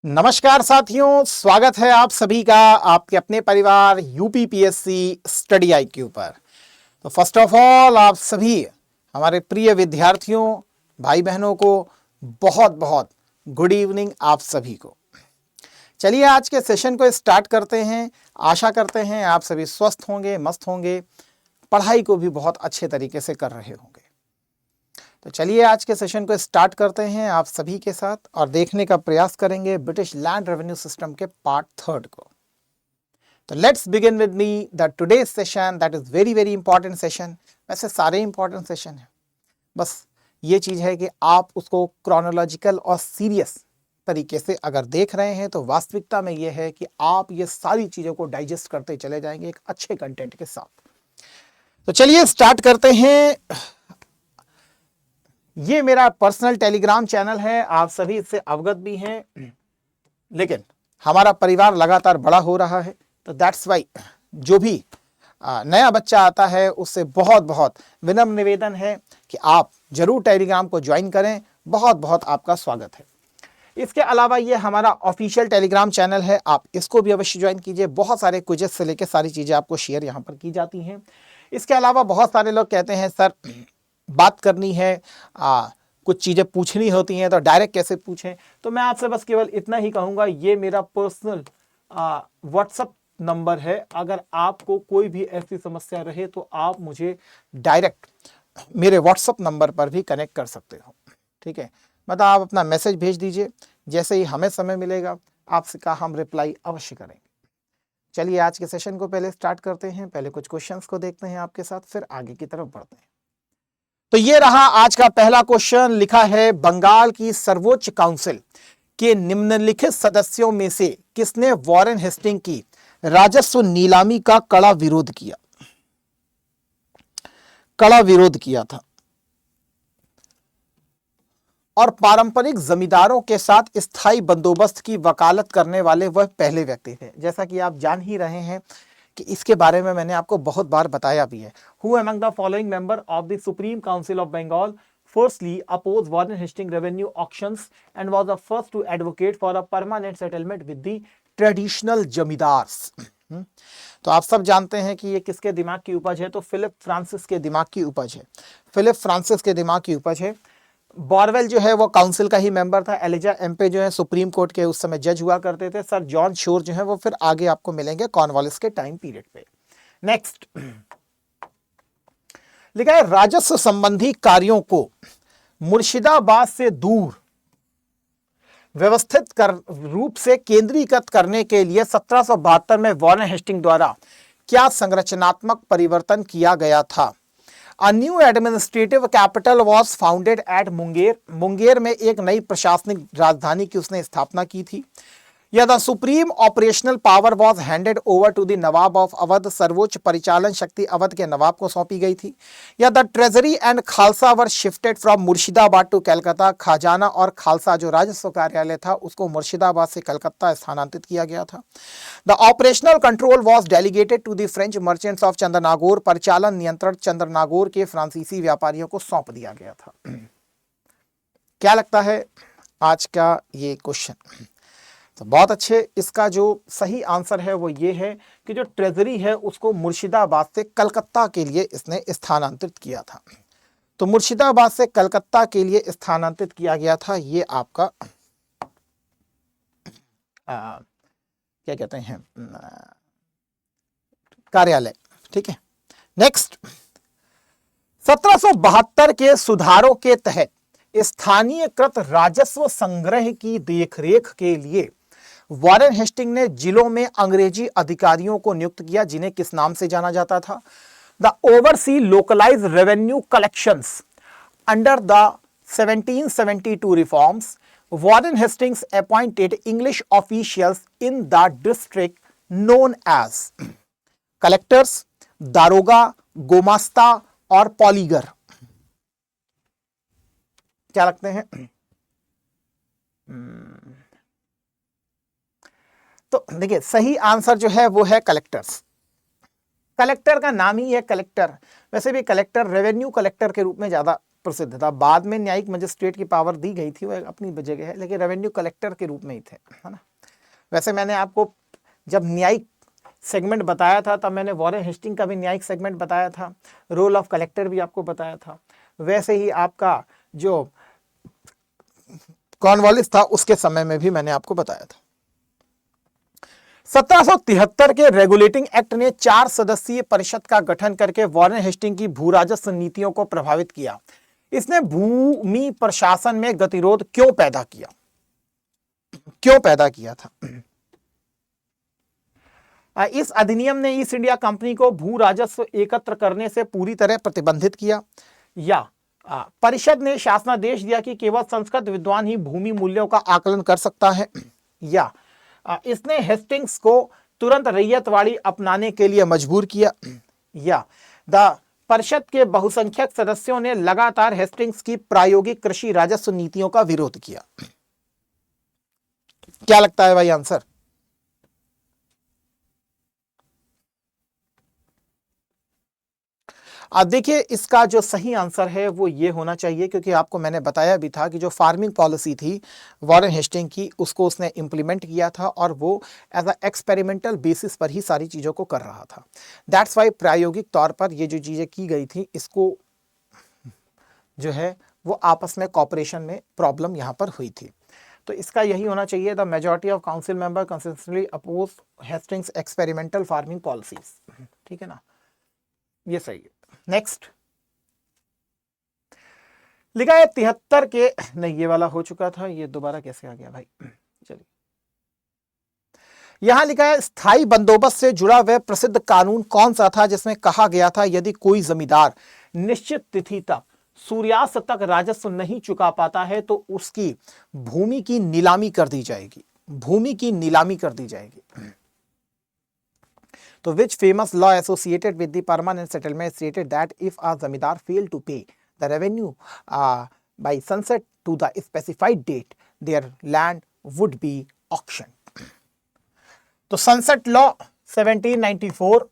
नमस्कार साथियों, स्वागत है आप सभी का आपके अपने परिवार यूपीपीएससी स्टडी आईक्यू पर। तो फर्स्ट ऑफ ऑल आप सभी हमारे प्रिय विद्यार्थियों भाई बहनों को बहुत बहुत गुड इवनिंग आप सभी को। चलिए आज के सेशन को स्टार्ट करते हैं। आशा करते हैं आप सभी स्वस्थ होंगे, मस्त होंगे, पढ़ाई को भी बहुत अच्छे तरीके से कर रहे होंगे। तो चलिए आज के सेशन को स्टार्ट करते हैं आप सभी के साथ और देखने का प्रयास करेंगे ब्रिटिश लैंड रेवेन्यू सिस्टम के पार्ट 3 को। तो let's begin with me the today session that is very very important session. वैसे सारे इंपॉर्टेंट सेशन हैं, बस ये चीज़ है कि आप उसको क्रोनोलॉजिकल और सीरियस तरीके से अगर देख रहे हैं तो वास्तविकता में ये है कि आप ये सारी चीज़ों को डाइजेस्ट करते चले जाएंगे एक अच्छे कंटेंट के साथ। तो चलिए स्टार्ट करते हैं। ये मेरा पर्सनल टेलीग्राम चैनल है, आप सभी इससे अवगत भी हैं, लेकिन हमारा परिवार लगातार बड़ा हो रहा है, तो दैट्स वाई जो भी नया बच्चा आता है उससे बहुत बहुत विनम्र निवेदन है कि आप जरूर टेलीग्राम को ज्वाइन करें। बहुत बहुत आपका स्वागत है। इसके अलावा ये हमारा ऑफिशियल टेलीग्राम चैनल है, आप इसको भी अवश्य ज्वाइन कीजिए। बहुत सारे क्विज़ेस से लेकर सारी चीज़ें आपको शेयर यहाँ पर की जाती हैं। इसके अलावा बहुत सारे लोग कहते हैं सर बात करनी है, कुछ चीज़ें पूछनी होती हैं तो डायरेक्ट कैसे पूछें। तो मैं आपसे बस केवल इतना ही कहूँगा, ये मेरा पर्सनल व्हाट्सएप नंबर है। अगर आपको कोई भी ऐसी समस्या रहे तो आप मुझे डायरेक्ट मेरे व्हाट्सएप नंबर पर भी कनेक्ट कर सकते हो, ठीक है। मतलब आप अपना मैसेज भेज दीजिए, जैसे ही हमें समय मिलेगा आपसे का हम रिप्लाई अवश्य करेंगे। चलिए आज के सेशन को पहले स्टार्ट करते हैं। पहले कुछ क्वेश्चंस को देखते हैं आपके साथ, फिर आगे की तरफ बढ़ते हैं। तो ये रहा आज का पहला क्वेश्चन। लिखा है, बंगाल की सर्वोच्च काउंसिल के निम्नलिखित सदस्यों में से किसने वॉरेन हेस्टिंग की राजस्व नीलामी का कड़ा विरोध किया? कड़ा विरोध किया था और पारंपरिक जमींदारों के साथ स्थायी बंदोबस्त की वकालत करने वाले वह पहले व्यक्ति थे। जैसा कि आप जान ही रहे हैं कि इसके बारे में मैंने आपको बहुत बार बताया भी है। Who among the following member of the Supreme Council of Bengal firstly opposed Warren Hastings revenue auctions and was the first to advocate for a permanent settlement with the traditional zamindars? तो आप सब जानते हैं कि ये किसके दिमाग की उपज है? तो फिलिप फ्रांसिस के दिमाग की उपज है। फिलिप फ्रांसिस के दिमाग की उपज है। बॉरवेल जो है वो काउंसिल का ही मेंबर था। एलिजा एम्पे जो है सुप्रीम कोर्ट के उस समय जज हुआ करते थे। सर जॉन शोर जो है वो फिर आगे आपको मिलेंगे कॉर्नवालिस के टाइम पीरियड पे। नेक्स्ट लिखा है, राजस्व संबंधी कार्यों को मुर्शिदाबाद से दूर व्यवस्थित रूप से केंद्रीकृत करने के लिए 1772 में वॉरेन हेस्टिंग द्वारा क्या संरचनात्मक परिवर्तन किया गया था? A new administrative capital was founded at Munger. Munger में एक नई प्रशासनिक राजधानी की उसने स्थापना की थी। या the supreme operational power was handed over to the Nawab of Awadh. सर्वोच्च परिचालन शक्ति अवध के नवाब को सौंपी गई थी। या the treasury and Khalsa were shifted from Murshidabad to Calcutta. खजाना और खालसा जो राजस्व कार्यालय था उसको मुर्शिदाबाद से कलकत्ता स्थानांतरित किया गया था। The operational control was delegated to the French merchants of Chandernagore. परिचालन नियंत्रण चंद्रनागौर के फ्रांसीसी व्यापारियों को सौंप दिया गया था। क्या लगता है आज का ये क्वेश्चन? तो बहुत अच्छे। इसका जो सही आंसर है वो ये है कि जो ट्रेजरी है उसको मुर्शिदाबाद से कलकत्ता के लिए इसने स्थानांतरित किया था। तो मुर्शिदाबाद से कलकत्ता के लिए स्थानांतरित किया गया था ये आपका क्या कहते हैं कार्यालय, ठीक है। नेक्स्ट, 1772 के सुधारों के तहत स्थानीयकृत राजस्व संग्रह की देखरेख के लिए वॉरेन हेस्टिंग ने जिलों में अंग्रेजी अधिकारियों को नियुक्त किया, जिन्हें किस नाम से जाना जाता था? The oversee localise revenue collections under the 1772 reforms. Warren Hastings appointed English officials in the district known as collectors, दारोगा, गोमास्ता और पॉलीगर। क्या लगते हैं? तो देखिए सही आंसर जो है वो है कलेक्टर्स। कलेक्टर का नाम ही है कलेक्टर। वैसे भी कलेक्टर रेवेन्यू कलेक्टर के रूप में ज्यादा प्रसिद्ध था। बाद में न्यायिक मजिस्ट्रेट की पावर दी गई थी, वो एक अपनी जगह है, लेकिन रेवेन्यू कलेक्टर के रूप में ही थे, है ना। वैसे मैंने आपको जब न्यायिक सेगमेंट बताया था तब मैंने वॉरेन हेस्टिंग का भी न्यायिक सेगमेंट बताया था, रोल ऑफ कलेक्टर भी आपको बताया था। वैसे ही आपका जो कॉर्नवालिस था उसके समय में भी मैंने आपको बताया था। 1773 के रेगुलेटिंग एक्ट ने 4 सदस्यीय परिषद का गठन करके वॉरेन हेस्टिंग की भू राजस्व नीतियों को प्रभावित किया। इसने भूमि प्रशासन में गतिरोध क्यों पैदा किया था? इस अधिनियम ने ईस्ट इंडिया कंपनी को भू राजस्व एकत्र करने से पूरी तरह प्रतिबंधित किया, या परिषद ने शासनादेश दिया कि केवल संस्कृत विद्वान ही भूमि मूल्यों का आकलन कर सकता है, या इसने हेस्टिंग्स को तुरंत रैयतवाड़ी अपनाने के लिए मजबूर किया, या द परिषद के बहुसंख्यक सदस्यों ने लगातार हेस्टिंग्स की प्रायोगिक कृषि राजस्व नीतियों का विरोध किया। क्या लगता है भाई आंसर? अब देखिए इसका जो सही आंसर है वो ये होना चाहिए, क्योंकि आपको मैंने बताया भी था कि जो फार्मिंग पॉलिसी थी वॉरेन हेस्टिंग की, उसको उसने इंप्लीमेंट किया था और वो एज अ एक्सपेरिमेंटल बेसिस पर ही सारी चीज़ों को कर रहा था। दैट्स वाई प्रायोगिक तौर पर ये जो चीज़ें की गई थी, इसको जो है वो आपस में कॉपरेशन में प्रॉब्लम यहाँ पर हुई थी। तो इसका यही होना चाहिए, the majority of council member consistently oppose Hastings experimental farming policies. ठीक है ना, ये सही है। नेक्स्ट लिखा है 73 के, नहीं ये वाला हो चुका था, ये दोबारा कैसे आ गया भाई? चलिए यहां लिखा है स्थायी बंदोबस्त से जुड़ा वह प्रसिद्ध कानून कौन सा था जिसमें कहा गया था यदि कोई जमींदार निश्चित तिथि तक सूर्यास्त तक राजस्व नहीं चुका पाता है तो उसकी भूमि की नीलामी कर दी जाएगी, भूमि की नीलामी कर दी जाएगी। तो which famous law associated with the permanent settlement stated that if a zamindar failed to pay the revenue by sunset to the specified date, their land would be auctioned? तो सनसेट लॉ 1794,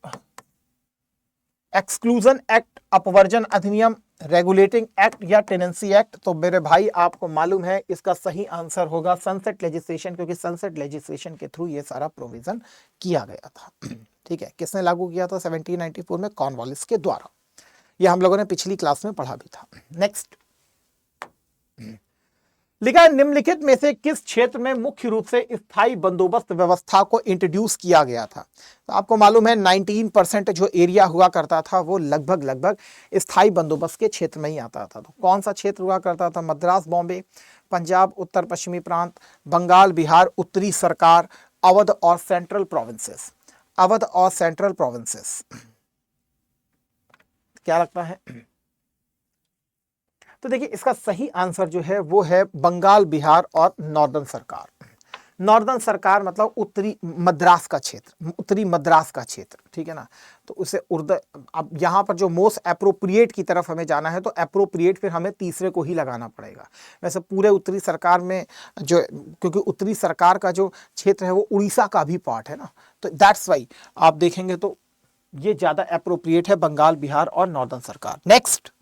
एक्सक्लूजन एक्ट, अपवर्जन अधिनियम, regulating act या tenancy act. तो मेरे भाई आपको मालूम है इसका सही आंसर होगा सनसेट लेजिस्लेशन, क्योंकि सनसेट लेजिस्लेशन के थ्रू ये सारा प्रोविजन किया गया था। ठीक है, किसने लागू किया था? 1794 में कॉर्नवालिस के द्वारा। यह हम लोगों ने पिछली क्लास में पढ़ा भी था। नेक्स्ट लिखा है निम्नलिखित में से किस क्षेत्र में मुख्य रूप से स्थायी बंदोबस्त व्यवस्था को इंट्रोड्यूस किया गया था? तो आपको मालूम है 19% जो एरिया हुआ करता था वो लगभग स्थायी बंदोबस्त के क्षेत्र में ही आता था। तो कौन सा क्षेत्र हुआ करता था? मद्रास, बॉम्बे, पंजाब, उत्तर पश्चिमी प्रांत, बंगाल, बिहार, उत्तरी सरकार, अवध और सेंट्रल प्रोविंसेस। अवध और सेंट्रल प्रोविंसेस। क्या लगता है? तो देखिए इसका सही आंसर जो है वो है बंगाल, बिहार और नॉर्दर्न सरकार। नॉर्दर्न सरकार मतलब उत्तरी मद्रास का क्षेत्र, उत्तरी मद्रास का क्षेत्र। ठीक है ना, तो उसे अब यहाँ पर जो मोस्ट एप्रोप्रिएट की तरफ हमें जाना है तो एप्रोप्रिएट फिर हमें तीसरे को ही लगाना पड़ेगा। वैसे पूरे उत्तरी सरकार में जो, क्योंकि उत्तरी सरकार का जो क्षेत्र है वो उड़ीसा का भी पार्ट है ना, तो दैट्स वाई आप देखेंगे तो ये ज्यादा एप्रोप्रिएट है, बंगाल, बिहार और नॉर्दर्न सरकार। नेक्स्ट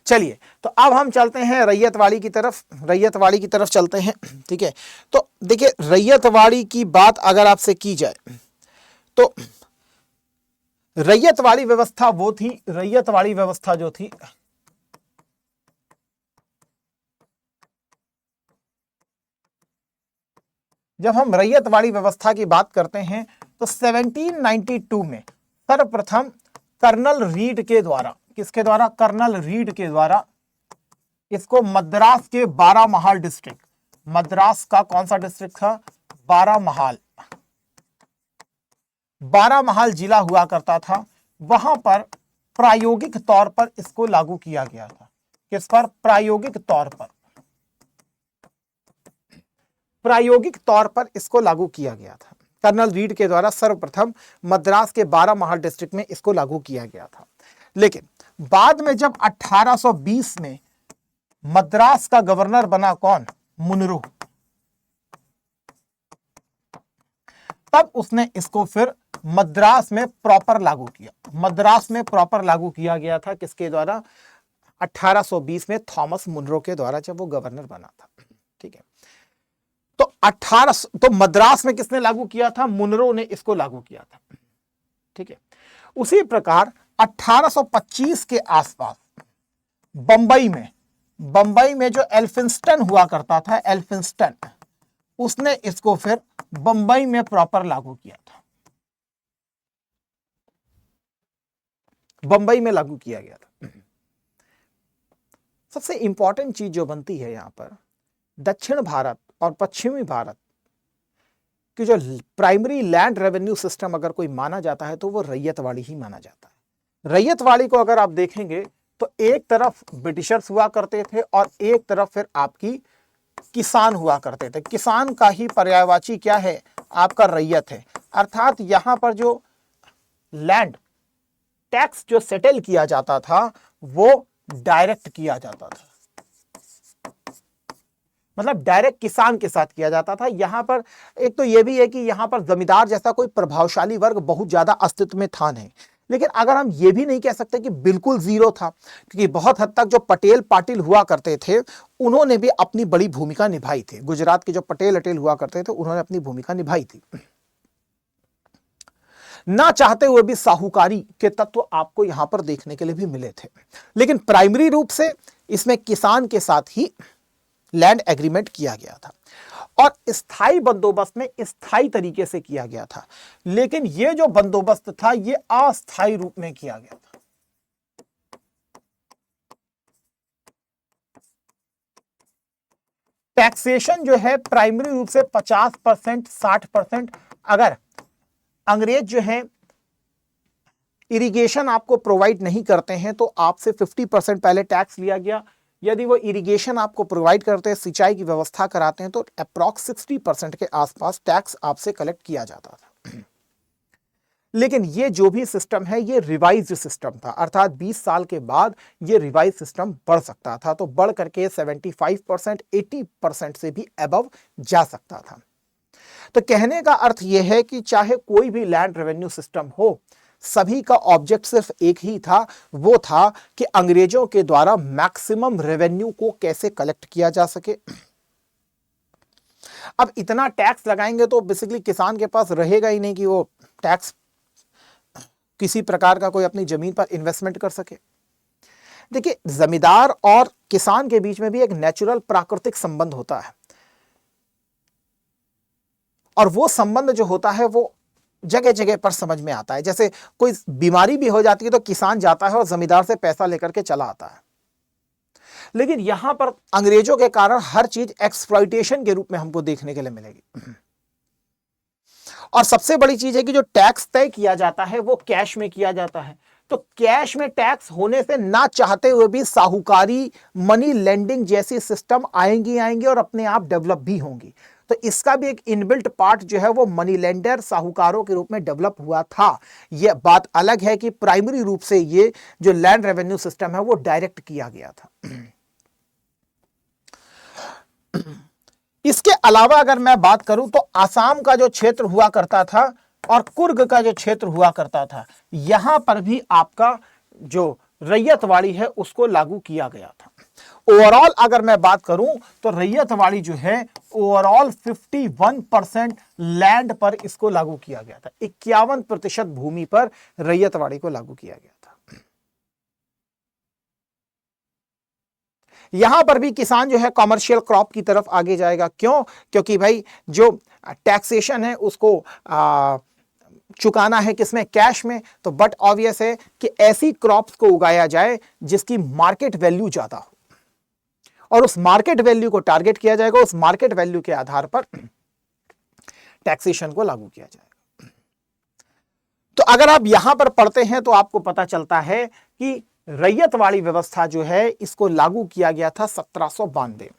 चलिए, तो अब हम चलते हैं रैयतवाड़ी की तरफ, रैयतवाड़ी की तरफ चलते हैं। ठीक है, तो देखिए रैयतवाड़ी की बात अगर आपसे की जाए तो रैयतवाड़ी व्यवस्था वो थी, रैयतवाड़ी व्यवस्था जो थी जब हम रैयतवाड़ी व्यवस्था की बात करते हैं तो 1792 में सर्वप्रथम कर्नल रीड के द्वारा, किसके द्वारा? कर्नल रीड के द्वारा इसको मद्रास के 12 महाल डिस्ट्रिक्ट, मद्रास का कौन सा डिस्ट्रिक्ट था? 12 महाल, 12 महाल जिला हुआ करता था, वहां पर प्रायोगिक तौर पर इसको लागू किया गया था। किस पर? प्रायोगिक तौर पर, प्रायोगिक तौर पर इसको लागू किया गया था। कर्नल रीड के द्वारा सर्वप्रथम मद्रास के 12 महाल डिस्ट्रिक्ट में इसको लागू किया गया था। लेकिन बाद में जब 1820 में मद्रास का गवर्नर बना कौन? मुनरो, तब उसने इसको फिर मद्रास में प्रॉपर लागू किया। मद्रास में प्रॉपर लागू किया गया था, किसके द्वारा? 1820 में थॉमस मुनरो के द्वारा जब वो गवर्नर बना था। ठीक है, तो 18 तो मद्रास में किसने लागू किया था? मुनरो ने इसको लागू किया था। ठीक है, उसी प्रकार 1825 के आसपास बंबई में जो एल्फिंस्टन हुआ करता था, एल्फिंस्टन, उसने इसको फिर बंबई में प्रॉपर लागू किया था, बंबई में लागू किया गया था। सबसे इंपॉर्टेंट चीज जो बनती है यहां पर, दक्षिण भारत और पश्चिमी भारत कि जो प्राइमरी लैंड रेवेन्यू सिस्टम अगर कोई माना जाता है तो वो रैयतवाड़ी ही माना जाता है। रैयतवाड़ी को अगर आप देखेंगे तो एक तरफ ब्रिटिशर्स हुआ करते थे और एक तरफ फिर आपकी किसान हुआ करते थे। किसान का ही पर्यायवाची क्या है? आपका रैयत है। अर्थात यहां पर जो लैंड टैक्स जो सेटल किया जाता था वो डायरेक्ट किया जाता था, मतलब डायरेक्ट किसान के साथ किया जाता था। यहां पर एक तो यह भी है कि यहां पर जमींदार जैसा कोई प्रभावशाली वर्ग बहुत ज्यादा अस्तित्व में था नहीं, लेकिन अगर हम ये भी नहीं कह सकते कि बिल्कुल जीरो था, क्योंकि बहुत हद तक जो पटेल पाटिल हुआ करते थे उन्होंने भी अपनी बड़ी भूमिका निभाई थी। गुजरात के जो पटेल अटेल हुआ करते थे उन्होंने अपनी भूमिका निभाई थी। ना चाहते हुए भी साहूकारी के तत्व आपको यहां पर देखने के लिए भी मिले थे, लेकिन प्राइमरी रूप से इसमें किसान के साथ ही लैंड एग्रीमेंट किया गया था और स्थायी बंदोबस्त में स्थायी तरीके से किया गया था। लेकिन यह जो बंदोबस्त था यह अस्थायी रूप में किया गया था। टैक्सेशन जो है प्राइमरी रूप से 50%, 60%। अगर अंग्रेज जो है इरिगेशन आपको प्रोवाइड नहीं करते हैं तो आपसे 50% पहले टैक्स लिया गया। यदि वो इरिगेशन आपको प्रोवाइड करते हैं, सिंचाई की व्यवस्था कराते हैं, तो अप्रॉक्स 60% के आसपास टैक्स आपसे कलेक्ट किया जाता था। लेकिन ये जो भी सिस्टम है ये रिवाइज्ड सिस्टम था, अर्थात 20 साल के बाद ये रिवाइज सिस्टम बढ़ सकता था, तो बढ़ करके 75%, 80% से भी अबव जा सकता था। तो कहने का अर्थ यह है कि चाहे कोई भी लैंड रेवेन्यू सिस्टम हो, सभी का ऑब्जेक्ट सिर्फ एक ही था, वो था कि अंग्रेजों के द्वारा मैक्सिमम रेवेन्यू को कैसे कलेक्ट किया जा सके। अब इतना टैक्स लगाएंगे तो बेसिकली किसान के पास रहेगा ही नहीं कि वो टैक्स किसी प्रकार का कोई अपनी जमीन पर इन्वेस्टमेंट कर सके। देखिए, जमींदार और किसान के बीच में भी एक नेचुरल प्राकृतिक संबंध होता है, और वो संबंध जो होता है वो जगह जगह पर समझ में आता है। जैसे कोई बीमारी भी हो जाती है तो किसान जाता है और जमींदार से पैसा लेकर के चला आता है, लेकिन यहां पर अंग्रेजों के कारण हर चीज एक्सप्लॉइटेशन के रूप में हमको देखने के लिए मिलेगी। और सबसे बड़ी चीज है कि जो टैक्स तय किया जाता है वो कैश में किया जाता है। तो कैश में टैक्स होने से ना चाहते हुए भी साहूकारी, मनी लेंडिंग जैसी सिस्टम आएंगी और अपने आप डेवलप भी होंगी। तो इसका भी एक इनबिल्ट पार्ट जो है वो मनी लेंडर, साहूकारों के रूप में डेवलप हुआ था। यह बात अलग है कि प्राइमरी रूप से ये जो लैंड रेवेन्यू सिस्टम है वो डायरेक्ट किया गया था। इसके अलावा अगर मैं बात करूं तो आसाम का जो क्षेत्र हुआ करता था और कुर्ग का जो क्षेत्र हुआ करता था, यहां पर भी आपका जो रैयतवाड़ी है उसको लागू किया गया था। ओवरऑल अगर मैं बात करूं तो रैयतवाड़ी जो है ओवरऑल 51% लैंड पर इसको लागू किया गया था। 51% भूमि पर रैयतवाड़ी को लागू किया गया था। यहां पर भी किसान जो है कॉमर्शियल क्रॉप की तरफ आगे जाएगा। क्यों? क्योंकि भाई जो टैक्सेशन है उसको चुकाना है किसमें? कैश में। तो बट ऑब्वियस है कि ऐसी क्रॉप्स को उगाया जाए जिसकी मार्केट वैल्यू ज्यादा हो, और उस मार्केट वैल्यू को टारगेट किया जाएगा। उस मार्केट वैल्यू के आधार पर टैक्सेशन को लागू किया जाएगा। तो अगर आप यहां पर पढ़ते हैं तो आपको पता चलता है कि रैयतवाड़ी व्यवस्था जो है इसको लागू किया गया था 1792।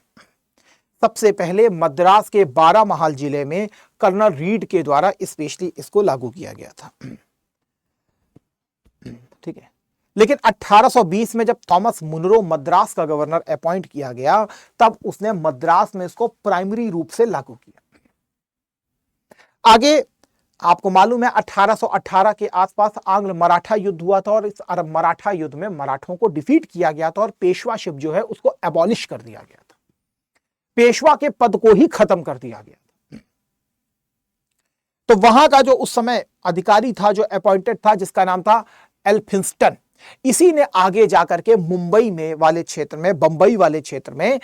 सबसे पहले मद्रास के बारामहाल जिले में कर्नल रीड के द्वारा स्पेशली इसको लागू किया गया था। ठीक है, लेकिन 1820 में जब थॉमस मुनरो मद्रास का गवर्नर अपॉइंट किया गया तब उसने मद्रास में इसको प्राइमरी रूप से लागू किया। आगे आपको मालूम है 1818 के आसपास आंग्ल मराठा युद्ध हुआ था और इस मराठा युद्ध में मराठों को डिफीट किया गया था और पेशवाशिप जो है उसको एबॉलिश कर दिया गया था, पेशवा के पद को ही खत्म कर दिया गया था। तो वहां का जो उस समय अधिकारी था जो अपॉइंटेड था, जिसका नाम था एल्फिंस्टन, इसी ने आगे जाकर के मुंबई में वाले क्षेत्र में, बंबई वाले क्षेत्र में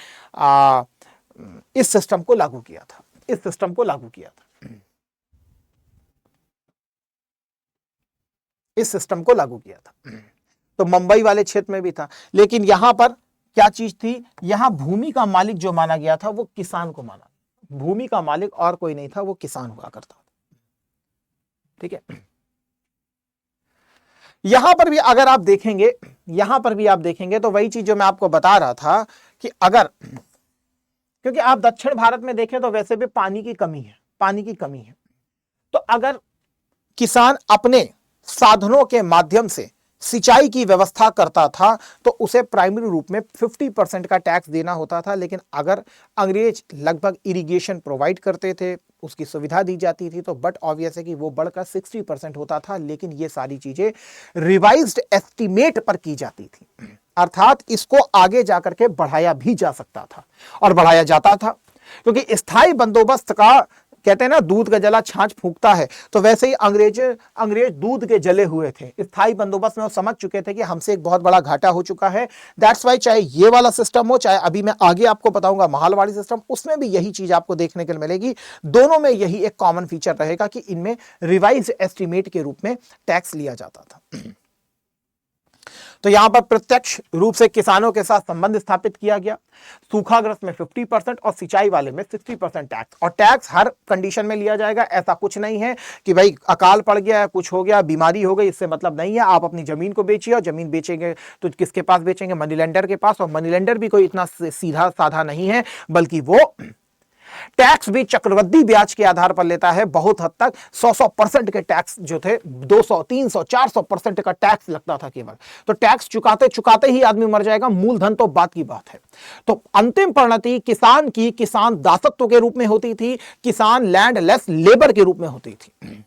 इस सिस्टम को लागू किया था, इस सिस्टम को लागू किया था, इस सिस्टम को लागू किया था। तो मुंबई वाले क्षेत्र में भी था, लेकिन यहां पर क्या चीज थी, यहां भूमि का मालिक जो माना गया था वो किसान को माना, भूमि का मालिक और कोई नहीं था, वो किसान हुआ करता था। ठीक है, यहां पर भी अगर आप देखेंगे, यहां पर भी आप देखेंगे तो वही चीज जो मैं आपको बता रहा था कि अगर, क्योंकि आप दक्षिण भारत में देखें तो वैसे भी पानी की कमी है, पानी की कमी है, तो अगर किसान अपने साधनों के माध्यम से सिंचाई की व्यवस्था करता था तो उसे प्राइमरी रूप में 50% का टैक्स देना होता था। लेकिन अगर अंग्रेज लगभग इरिगेशन प्रोवाइड करते थे, उसकी सुविधा दी जाती थी, तो बट ऑब्वियस है कि वो बढ़कर 60% होता था। लेकिन ये सारी चीजें रिवाइज्ड एस्टिमेट पर की जाती थी, अर्थात इसको आगे जाकर के बढ़ाया भी जा सकता था और बढ़ाया जाता था, क्योंकि स्थायी बंदोबस्त का, कहते हैं ना दूध का जला छाछ फूंकता है, तो वैसे ही अंग्रेज दूध के जले हुए थे। स्थायी बंदोबस्त में वो समझ चुके थे कि हमसे एक बहुत बड़ा घाटा हो चुका है। दैट्स वाई चाहे ये वाला सिस्टम हो, चाहे अभी मैं आगे आपको बताऊंगा महालवाड़ी सिस्टम, उसमें भी यही चीज आपको देखने को मिलेगी। दोनों में यही एक कॉमन फीचर रहेगा कि इनमें रिवाइज एस्टिमेट के रूप में टैक्स लिया जाता था। तो यहां पर प्रत्यक्ष रूप से किसानों के साथ संबंध स्थापित किया गया। सूखाग्रस्त में 50% और सिंचाई वाले में 60% टैक्स, और टैक्स हर कंडीशन में लिया जाएगा। ऐसा कुछ नहीं है कि भाई अकाल पड़ गया, कुछ हो गया, बीमारी हो गई, इससे मतलब नहीं है। आप अपनी जमीन को बेचिए, और जमीन बेचेंगे तो किसके पास बेचेंगे, मनी लेंडर के पास। और मनी लेंडर भी कोई इतना सीधा साधा नहीं है, बल्कि वो टैक्स भी चक्रवृद्धि ब्याज के आधार पर लेता है। बहुत हद तक 100% के टैक्स जो थे, 200, 300, 400% का टैक्स लगता था केवल। तो टैक्स चुकाते चुकाते ही आदमी मर जाएगा, मूलधन तो बात की बात है। तो अंतिम परिणति किसान की, किसान दासत्व के रूप में होती थी, किसान लैंड लेस लेबर के रूप में होती थी।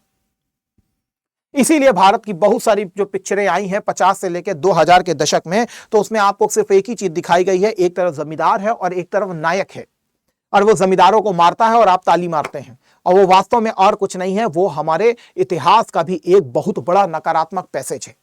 इसीलिए भारत की बहुत सारी जो पिक्चरें आई हैं 50 से लेकर 2000 के दशक में, तो उसमें आपको सिर्फ एक ही चीज दिखाई गई है, एक तरफ जमींदार है और एक तरफ नायक है, और वो जमींदारों को मारता है और आप ताली मारते हैं, और वो वास्तव में और कुछ नहीं है, वो हमारे इतिहास का भी एक बहुत बड़ा नकारात्मक पैसेज है।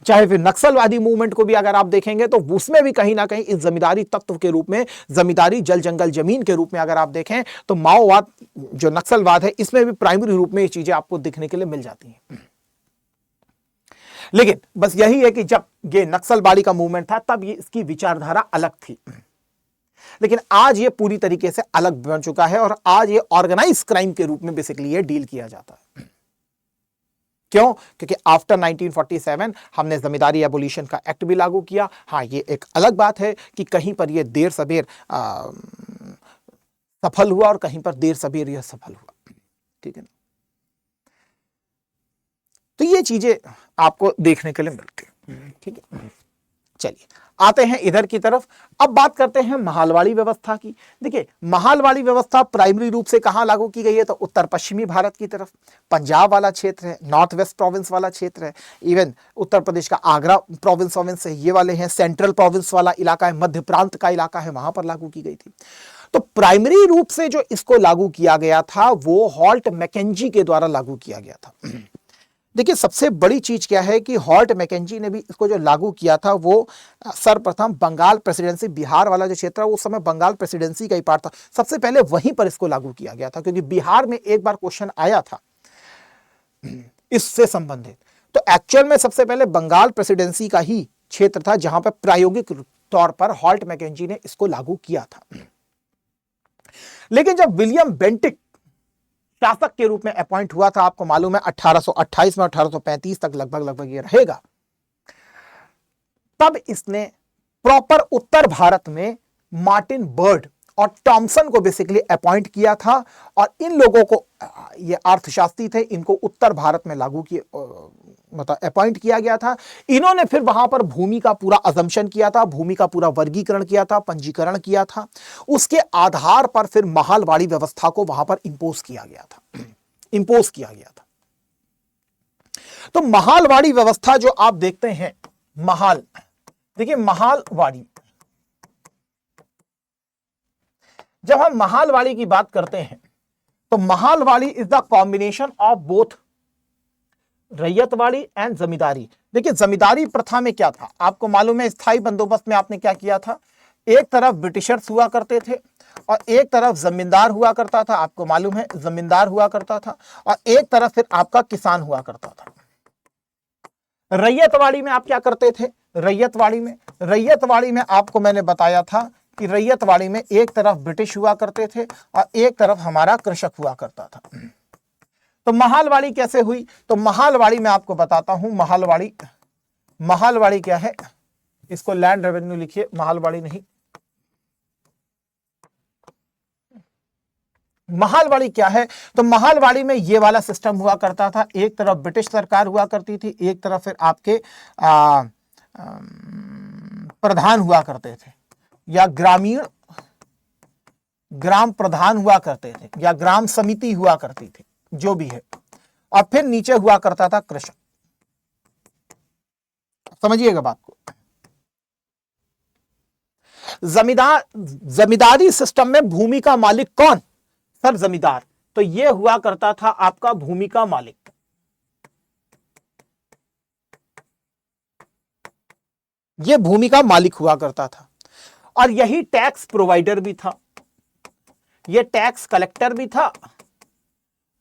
चाहे फिर नक्सलवादी मूवमेंट को भी अगर आप देखेंगे तो उसमें भी कहीं ना कहीं इस जमींदारी तत्व के रूप में, जमींदारी जल जंगल जमीन के रूप में अगर आप देखें तो माओवाद जो नक्सलवाद है, इसमें भी प्राइमरी रूप में ये चीजें आपको दिखने के लिए मिल जाती हैं। लेकिन बस यही है कि जब ये नक्सलवादी का मूवमेंट था तब ये इसकी विचारधारा अलग थी, लेकिन आज ये पूरी तरीके से अलग बन चुका है, और आज ये ऑर्गेनाइज क्राइम के रूप में बेसिकली ये डील किया जाता है। क्यों? क्योंकि आफ्टर 1947 हमने जमींदारी एबोलिशन का एक्ट भी लागू किया। हाँ, ये एक अलग बात है कि कहीं पर ये देर सबेर सफल हुआ और कहीं पर देर सबेर यह सफल हुआ। ठीक है ना? तो ये चीजें आपको देखने के लिए मिलती है। ठीक है, चलिए आते हैं इधर की तरफ। अब बात करते हैं महालवाड़ी व्यवस्था की। देखिए, महालवाड़ी व्यवस्था प्राइमरी रूप से कहां लागू की गई है, तो उत्तर पश्चिमी भारत की तरफ, पंजाब वाला क्षेत्र है, नॉर्थ वेस्ट प्रोविंस वाला क्षेत्र है, इवन उत्तर प्रदेश का आगरा प्रोविंस है, ये वाले हैं, सेंट्रल प्रोविंस वाला इलाका है, मध्य प्रांत का इलाका है, वहां पर लागू की गई थी। तो प्राइमरी रूप से जो इसको लागू किया गया था वो हॉल्ट मैकेंजी के द्वारा लागू किया गया था। देखिए, सबसे बड़ी चीज क्या है कि हॉल्ट मैकेंजी ने भी इसको जो लागू किया था वो सर्वप्रथम बंगाल प्रेसिडेंसी, बिहार वाला जो क्षेत्र है उस समय बंगाल प्रेसिडेंसी का ही पार्ट था, सबसे पहले वहीं पर इसको लागू किया गया था, क्योंकि बिहार में एक बार क्वेश्चन आया था इससे संबंधित। तो एक्चुअल में सबसे पहले बंगाल प्रेसिडेंसी का ही क्षेत्र था जहां पर प्रायोगिक तौर पर हॉल्ट मैकेंजी ने इसको लागू किया था। लेकिन जब विलियम बेंटिक शासक के रूप में अपॉइंट हुआ था, आपको मालूम है 1828 में 1835 तक लगभग ये रहेगा, तब इसने प्रॉपर उत्तर भारत में मार्टिन बर्ड और टॉमसन को बेसिकली अपॉइंट किया था, और इन लोगों को, ये अर्थशास्त्री थे, इनको उत्तर भारत में लागू किए, मतलब अपॉइंट किया गया था। इन्होंने फिर वहां पर भूमि का पूरा अजम्पशन किया था, भूमि का पूरा वर्गीकरण किया था, पंजीकरण किया था, उसके आधार पर फिर महालवाड़ी व्यवस्था को वहां पर इंपोज किया गया था। इंपोज किया गया था। तो महालवाड़ी व्यवस्था जो आप देखते हैं, महाल, देखिए महालवाड़ी, जब हम महालवाड़ी की बात करते हैं तो Mahalwari is the combination of both Ryotwari and zamindari. देखिए जमींदारी प्रथा में क्या था, आपको मालूम है स्थायी बंदोबस्त में आपने क्या किया था, एक तरफ ब्रिटिशर्स हुआ करते थे और एक तरफ जमींदार हुआ करता था, आपको मालूम है जमींदार हुआ करता था, और एक तरफ फिर आपका किसान हुआ करता था। रैयतवाड़ी में आप क्या करते थे, रैयतवाड़ी में आपको मैंने बताया था कि रैयतवाड़ी में एक तरफ ब्रिटिश हुआ करते थे और एक तरफ हमारा कृषक हुआ करता था। तो महालवाड़ी कैसे हुई, तो महालवाड़ी में आपको बताता हूं, महालवाड़ी क्या है, इसको लैंड रेवेन्यू लिखिए, महालवाड़ी नहीं, महालवाड़ी क्या है, तो महालवाड़ी में ये वाला सिस्टम हुआ करता था, एक तरफ ब्रिटिश सरकार हुआ करती थी, एक तरफ फिर आपके प्रधान हुआ करते थे, या ग्राम प्रधान हुआ करते थे, या ग्राम समिति हुआ करती थी, जो भी है, और फिर नीचे हुआ करता था कृषक। समझिएगा बात को। जमींदारी सिस्टम में भूमि का मालिक कौन, सर जमींदार, तो यह हुआ करता था आपका भूमि का मालिक। यह भूमि का मालिक हुआ करता था और यही टैक्स प्रोवाइडर भी था, यह टैक्स कलेक्टर भी था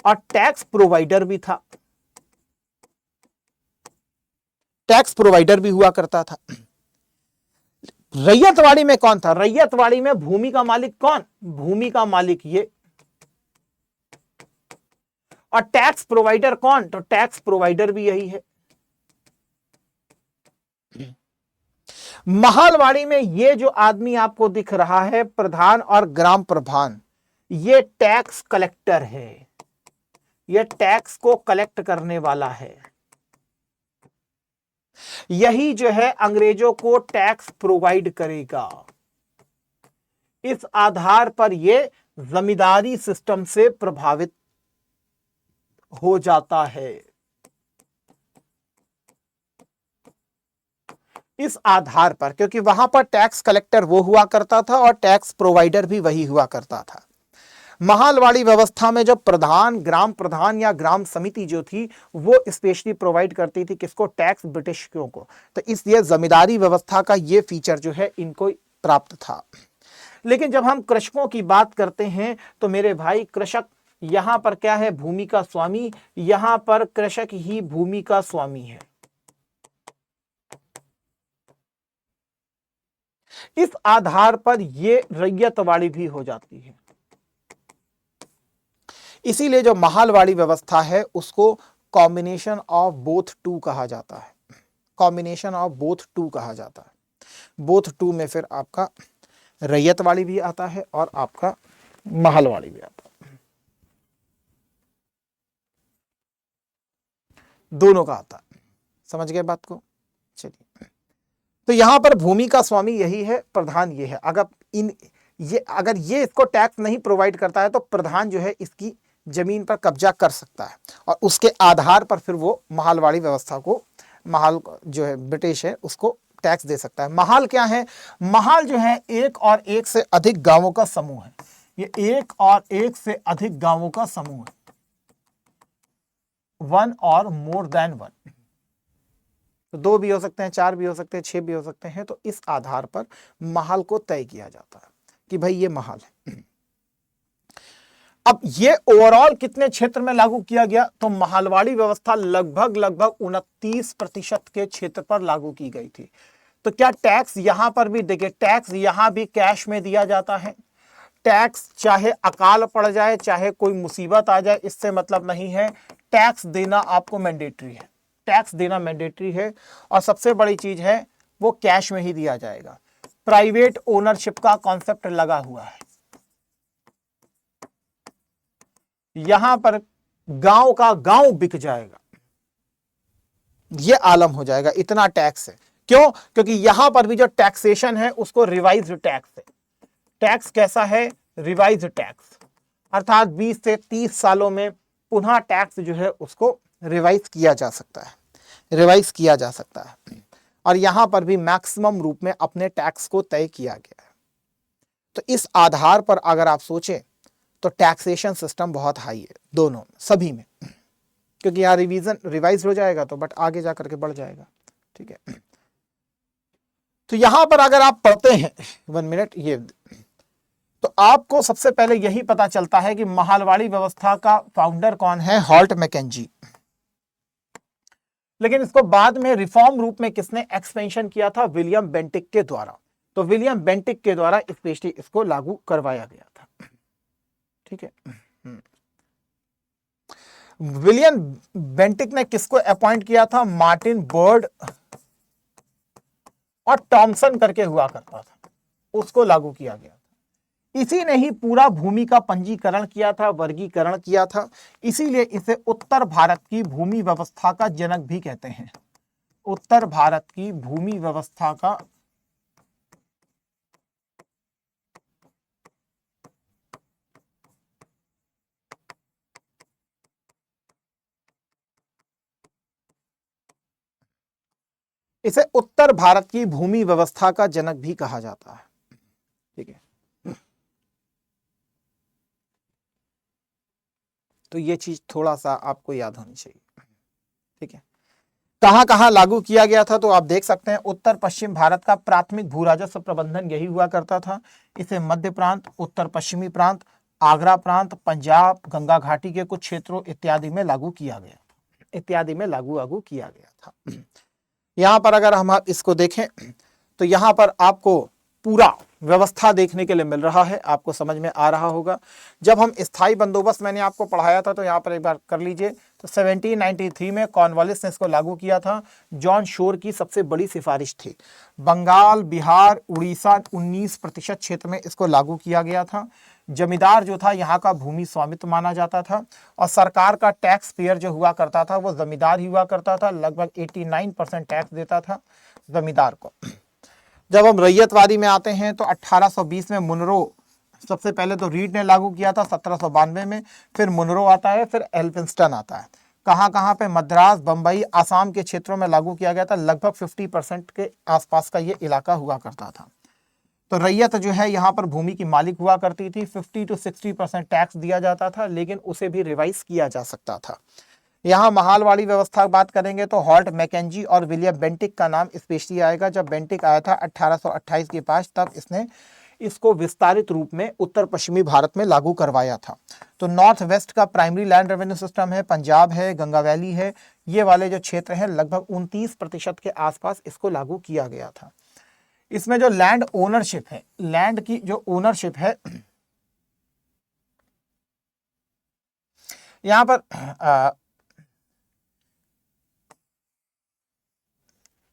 और टैक्स प्रोवाइडर भी था, टैक्स प्रोवाइडर भी हुआ करता था। रैयतवाड़ी में कौन था, रैयतवाड़ी में भूमि का मालिक कौन, भूमि का मालिक ये, और टैक्स प्रोवाइडर कौन, तो टैक्स प्रोवाइडर भी यही है। महालवाड़ी में ये जो आदमी आपको दिख रहा है प्रधान और ग्राम प्रधान, ये टैक्स कलेक्टर है, ये टैक्स को कलेक्ट करने वाला है, यही जो है अंग्रेजों को टैक्स प्रोवाइड करेगा। इस आधार पर ये जमींदारी सिस्टम से प्रभावित हो जाता है, इस आधार पर, क्योंकि वहां पर टैक्स कलेक्टर वो हुआ करता था और टैक्स प्रोवाइडर भी वही हुआ करता था। महालवाड़ी व्यवस्था में जो प्रधान, ग्राम प्रधान या ग्राम समिति जो थी वो स्पेशली प्रोवाइड करती थी किसको, टैक्स ब्रिटिशों को। तो इसलिए जमींदारी व्यवस्था का ये फीचर जो है इनको प्राप्त था। लेकिन जब हम कृषकों की बात करते हैं तो मेरे भाई कृषक यहां पर क्या है, भूमि का स्वामी, यहां पर कृषक ही भूमि का स्वामी है। इस आधार पर ये रैयतवाड़ी भी हो जाती है। इसीलिए जो महालवाड़ी व्यवस्था है उसको कॉम्बिनेशन ऑफ बोथ टू कहा जाता है, कॉम्बिनेशन ऑफ बोथ टू कहा जाता है। बोथ टू में फिर आपका रैयतवाड़ी भी आता है और आपका महालवाड़ी भी आता है, दोनों का आता है। समझ गए बात को। चलिए, तो यहां पर भूमि का स्वामी यही है, प्रधान ये है। अगर ये इसको टैक्स नहीं प्रोवाइड करता है तो प्रधान जो है इसकी जमीन पर कब्जा कर सकता है और उसके आधार पर फिर वो महालवाड़ी व्यवस्था को, महाल जो है ब्रिटिश है उसको टैक्स दे सकता है। महाल क्या है, महाल जो है एक और एक से अधिक गांवों का समूह है। ये एक और एक से अधिक गांवों का समूह है, वन और मोर देन वन। तो 2 भी हो सकते हैं, 4 भी हो सकते हैं, 6 भी हो सकते हैं। तो इस आधार पर महाल को तय किया जाता है कि भाई ये महाल है। अब ये ओवरऑल कितने क्षेत्र में लागू किया गया, तो महालवाड़ी व्यवस्था लगभग 29% के क्षेत्र पर लागू की गई थी। तो क्या टैक्स यहां पर भी, देखिए टैक्स यहां भी कैश में दिया जाता है। टैक्स चाहे अकाल पड़ जाए, चाहे कोई मुसीबत आ जाए, इससे मतलब नहीं है, टैक्स देना आपको मैंडेटरी है, टैक्स देना मैंडेटरी है। और सबसे बड़ी चीज है वो कैश में ही दिया जाएगा। प्राइवेट ओनरशिप का कॉन्सेप्ट लगा हुआ है। यहां पर गांव का गांव बिक जाएगा, यह आलम हो जाएगा, इतना टैक्स है। क्यों, क्योंकि यहां पर भी जो टैक्सेशन है उसको रिवाइज्ड टैक्स है। टैक्स कैसा है, रिवाइज्ड टैक्स, अर्थात 20 से 30 सालों में पुनः टैक्स जो है उसको रिवाइज किया जा सकता है, रिवाइज किया जा सकता है। और यहां पर भी मैक्सिमम रूप में अपने टैक्स को तय किया गया है। तो इस आधार पर अगर आप सोचें तो टैक्सेशन सिस्टम बहुत हाई है दोनों सभी में, क्योंकि यहाँ रिवाइज हो जाएगा तो बट आगे जाकर के बढ़ जाएगा। ठीक है, तो यहां पर अगर आप पढ़ते हैं 1 मिनट ये, तो आपको सबसे पहले यही पता चलता है कि महालवाड़ी व्यवस्था का फाउंडर कौन है, हॉल्ट मैकेंजी। लेकिन इसको बाद में रिफॉर्म रूप में किसने एक्सपेंशन किया था, विलियम बेंटिक के द्वारा। तो विलियम बेंटिक के द्वारा स्पेशली इसको लागू करवाया गया था। ठीक है, विलियम बेंटिक ने किसको अपॉइंट किया था, मार्टिन बर्ड और टॉमसन करके हुआ करता था, उसको लागू किया गया था। इसी ने ही पूरा भूमि का पंजीकरण किया था, वर्गीकरण किया था, इसीलिए इसे उत्तर भारत की भूमि व्यवस्था का जनक भी कहते हैं। उत्तर भारत की भूमि व्यवस्था का इसे उत्तर भारत की भूमि व्यवस्था का जनक भी कहा जाता है। ठीक है, तो ये चीज थोड़ा सा आपको याद होनी चाहिए। ठीक है, कहां कहां लागू किया गया था, तो आप देख सकते हैं उत्तर पश्चिम भारत का प्राथमिक भू राजस्व प्रबंधन यही हुआ करता था। इसे मध्य प्रांत, उत्तर पश्चिमी प्रांत, आगरा प्रांत, पंजाब, गंगा घाटी के कुछ क्षेत्रों इत्यादि में लागू किया गया, इत्यादि में लागू किया गया था। यहां पर अगर हम आप इसको देखें तो यहां पर आपको पूरा व्यवस्था देखने के लिए मिल रहा है, आपको समझ में आ रहा होगा। जब हम स्थायी बंदोबस्त मैंने आपको पढ़ाया था तो यहाँ पर एक बार कर लीजिए, तो 1793 में कॉर्नवालिस ने इसको लागू किया था। जॉन शोर की सबसे बड़ी सिफारिश थी। बंगाल, बिहार, उड़ीसा 19% क्षेत्र में इसको लागू किया गया था। जमींदार जो था यहाँ का भूमि स्वामित्व माना जाता था और सरकार का टैक्स पेयर जो हुआ करता था वो जमींदार ही हुआ करता था। लगभग 89% टैक्स देता था जमींदार को। जब हम रैयतवादी में आते हैं तो 1820 में मुनरो, सबसे पहले तो रीड ने लागू किया था 1792 में, फिर मुनरो आता है, फिर एल्फिंस्टन आता है। कहाँ कहाँ पे, मद्रास, बंबई, आसाम के क्षेत्रों में लागू किया गया था। लगभग 50% के आसपास का ये इलाका हुआ करता था। तो रैयत जो है यहाँ पर भूमि की मालिक हुआ करती थी। 50 to 60% टैक्स दिया जाता था, लेकिन उसे भी रिवाइज किया जा सकता था। यहाँ महालवाड़ी व्यवस्था की बात करेंगे तो हॉल्ट मैकेंजी और विलियम बेंटिक का नाम स्पेशली आएगा। जब बेंटिक आया था 1828 के पास, तब इसने इसको विस्तारित रूप में उत्तर पश्चिमी भारत में लागू करवाया था। तो नॉर्थ वेस्ट का प्राइमरी लैंड रेवेन्यू सिस्टम है, पंजाब है, गंगा वैली है, ये वाले जो क्षेत्र हैं लगभग 29% के आसपास इसको लागू किया गया था। इसमें जो लैंड ओनरशिप है, लैंड की जो ओनरशिप है, यहां पर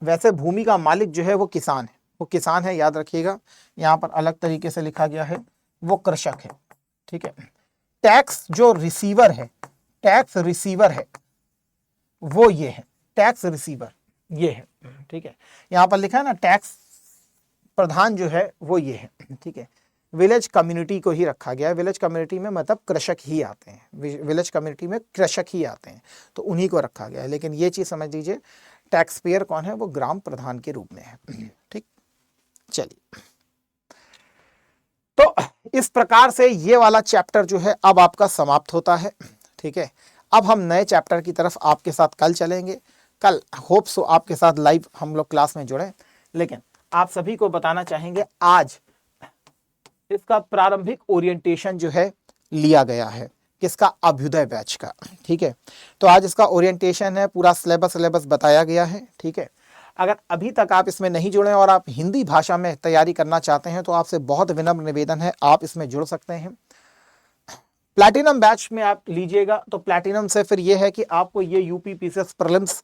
वैसे भूमि का मालिक जो है वो किसान है, वो किसान है, याद रखिएगा। यहाँ पर अलग तरीके से लिखा गया है, वो कृषक है। ठीक है, टैक्स जो रिसीवर है, टैक्स रिसीवर है वो ये है, टैक्स रिसीवर ये है। ठीक है, यहाँ पर लिखा है ना, टैक्स प्रधान जो है वो ये है। ठीक है, विलेज कम्युनिटी को ही रखा गया है। विलेज कम्युनिटी में मतलब कृषक ही आते हैं, विलेज कम्युनिटी में कृषक ही आते हैं, तो उन्हीं को रखा गया है। लेकिन ये चीज समझ लीजिए, टैक्स पेयर कौन है, वो ग्राम प्रधान के रूप में है। ठीक, चलिए, तो इस प्रकार से ये वाला चैप्टर जो है अब आपका समाप्त होता है। ठीक है, अब हम नए चैप्टर की तरफ आपके साथ कल चलेंगे। कल होप सो आपके साथ लाइव हम लोग क्लास में जुड़े। लेकिन आप सभी को बताना चाहेंगे, आज इसका प्रारंभिक ओरिएंटेशन जो है लिया गया है, किसका, अभ्युदय बैच का। ठीक है, तो आज इसका ओरिएंटेशन है, पूरा सिलेबस बताया गया है। ठीक है, अगर अभी तक आप इसमें नहीं जुड़े और आप हिंदी भाषा में तैयारी करना चाहते हैं तो आपसे बहुत विनम्र निवेदन है, आप इसमें जुड़ सकते हैं। प्लैटिनम बैच में आप लीजिएगा तो प्लैटिनम से फिर यह है कि आपको ये UP PCS prelims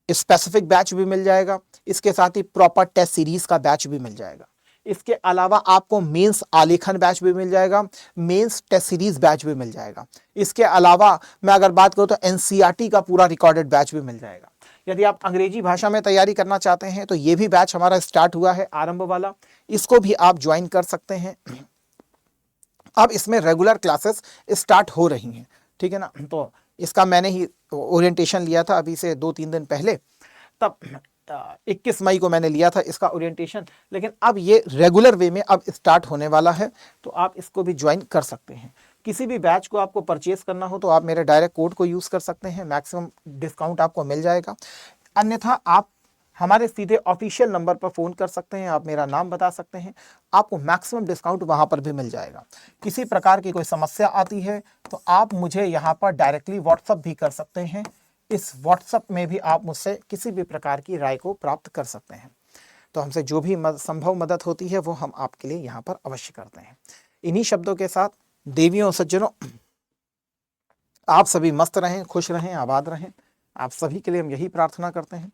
specific batch भी मिल जाएगा, इसके साथ ही प्रॉपर टेस्ट सीरीज का बैच भी मिल जाएगा। इसके अलावा आपको मेंस आलेखन बैच भी मिल जाएगा, मेंस टेस्ट सीरीज बैच भी मिल जाएगा। इसके अलावा मैं अगर बात करूं तो एनसीईआरटी का पूरा रिकॉर्डेड बैच भी मिल जाएगा। यदि आप अंग्रेजी भाषा में तैयारी करना चाहते हैं तो ये भी बैच हमारा स्टार्ट हुआ है, आरंभ वाला, इसको भी आप ज्वाइन कर सकते हैं। अब इसमें रेगुलर क्लासेस स्टार्ट हो रही हैं। ठीक है ना। तो इसका मैंने ही ओरिएंटेशन लिया था अभी से 2-3 दिन पहले, तब 21 मई को मैंने लिया था इसका ओरिएंटेशन, लेकिन अब ये रेगुलर वे में अब स्टार्ट होने वाला है, तो आप इसको भी ज्वाइन कर सकते हैं। किसी भी बैच को आपको परचेज करना हो तो आप मेरे डायरेक्ट कोड को यूज़ कर सकते हैं, मैक्सिमम डिस्काउंट आपको मिल जाएगा। अन्यथा आप हमारे सीधे ऑफिशियल नंबर पर फ़ोन कर सकते हैं, आप मेरा नाम बता सकते हैं, आपको मैक्सिमम डिस्काउंट वहाँ पर भी मिल जाएगा। किसी प्रकार की कोई समस्या आती है तो आप मुझे यहाँ पर डायरेक्टली व्हाट्सअप भी कर सकते हैं। इस व्हाट्सअप में भी आप मुझसे किसी भी प्रकार की राय को प्राप्त कर सकते हैं। तो हमसे जो भी संभव मदद होती है वो हम आपके लिए यहाँ पर अवश्य करते हैं। इन्हीं शब्दों के साथ देवियों और सज्जनों, आप सभी मस्त रहें, खुश रहें, आबाद रहें। आप सभी के लिए हम यही प्रार्थना करते हैं।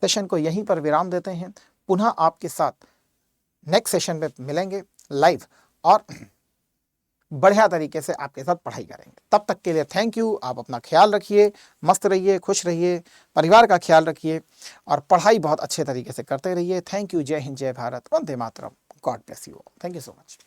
सेशन को यहीं पर विराम देते हैं। पुनः आपके साथ नेक्स्ट सेशन में मिलेंगे लाइव और बढ़िया तरीके से आपके साथ पढ़ाई करेंगे। तब तक के लिए थैंक यू। आप अपना ख्याल रखिए, मस्त रहिए, खुश रहिए, परिवार का ख्याल रखिए और पढ़ाई बहुत अच्छे तरीके से करते रहिए। Thank you. जय हिंद, जय भारत, वंदे मातरम। God bless you. Thank you so much.